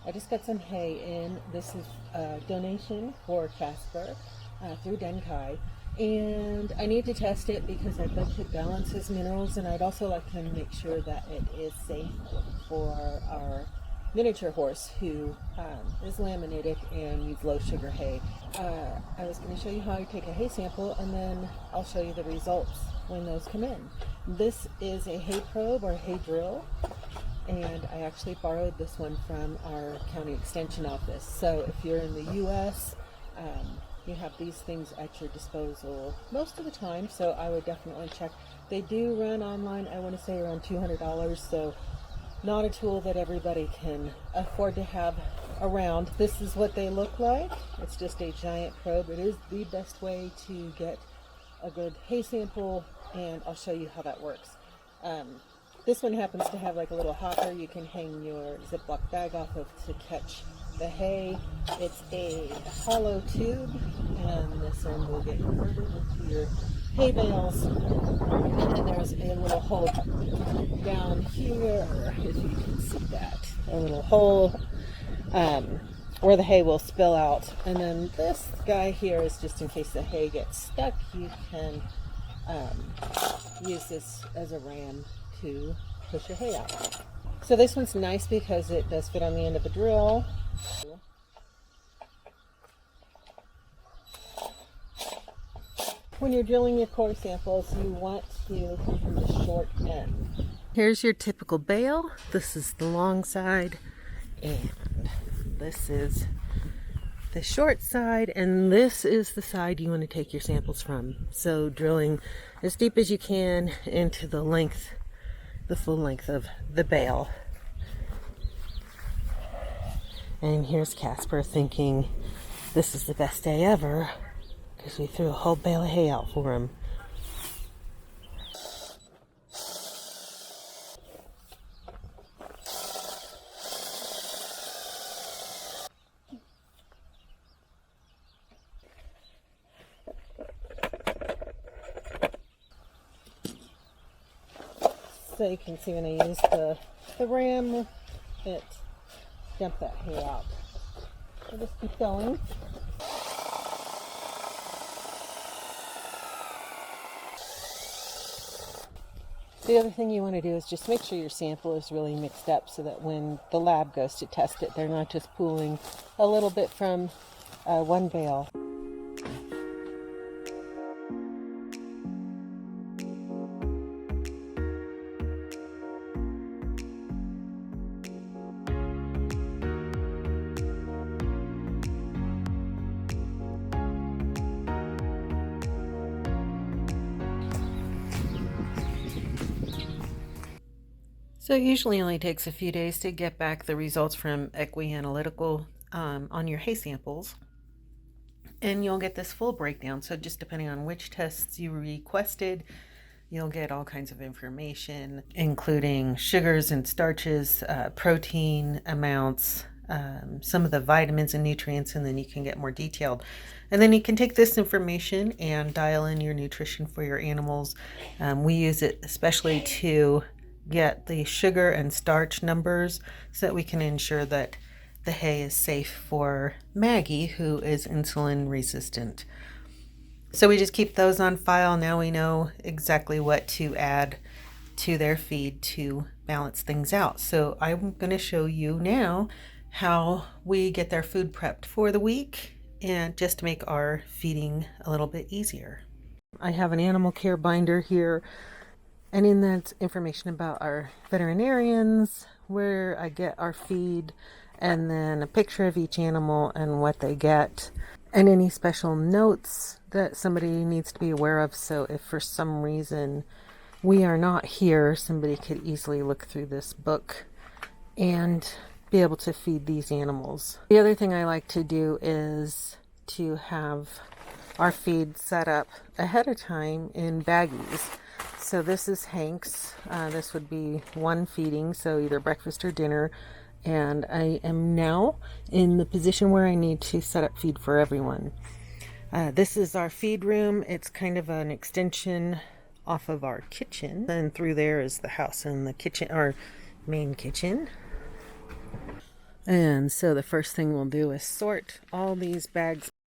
I just got some hay in. This is a donation for Casper through Denkai. And I need to test it because I'd like to balance his minerals, and I'd also like to make sure that it is safe for our miniature horse who is laminitic and needs low sugar hay. I was going to show you how I take a hay sample, and then I'll show you the results when those come in. This is a hay probe or hay drill, and I actually borrowed this one from our county extension office. So if you're in the US, you have these things at your disposal most of the time, so I would definitely check. They do run online, I want to say around $200, so not a tool that everybody can afford to have around. This is what they look like. It's just a giant probe. It is the best way to get a good hay sample, and I'll show you how that works. This one happens to have like a little hopper you can hang your Ziploc bag off of to catch the hay. It's a hollow tube, and this one will get converted into your hay bales. And then there's a little hole down here, if you can see that. A little hole where the hay will spill out. And then this guy here is just in case the hay gets stuck. You can use this as a ram to push your hay out. So this one's nice because it does fit on the end of a drill. When you're drilling your core samples, you want to come from the short end. Here's your typical bale. This is the long side, and this is the short side, and this is the side you want to take your samples from. So drilling as deep as you can into the length, the full length of the bale. And here's Casper thinking this is the best day ever because we threw a whole bale of hay out for him. So you can see when I use the ram, it dumped that hay out. So just keep going. The other thing you want to do is just make sure your sample is really mixed up so that when the lab goes to test it, they're not just pooling a little bit from one bale. So it usually only takes a few days to get back the results from Equianalytical on your hay samples. And you'll get this full breakdown. So just depending on which tests you requested, you'll get all kinds of information, including sugars and starches, protein amounts, some of the vitamins and nutrients, and then you can get more detailed. And then you can take this information and dial in your nutrition for your animals. We use it especially to get the sugar and starch numbers so that we can ensure that the hay is safe for Maggie, who is insulin resistant. So we just keep those on file. Now we know exactly what to add to their feed to balance things out. So I'm going to show you now how we get their food prepped for the week, and just to make our feeding a little bit easier. I have an animal care binder here, and in that's information about our veterinarians, where I get our feed, and then a picture of each animal and what they get, and any special notes that somebody needs to be aware of. So if for some reason we are not here, somebody could easily look through this book and be able to feed these animals. The other thing I like to do is to have our feed set up ahead of time in baggies. So this is Hank's. This would be one feeding, so either breakfast or dinner. And I am now in the position where I need to set up feed for everyone. This is our feed room. It's kind of an extension off of our kitchen. And through there is the house and the kitchen, our main kitchen. And so the first thing we'll do is sort all these bags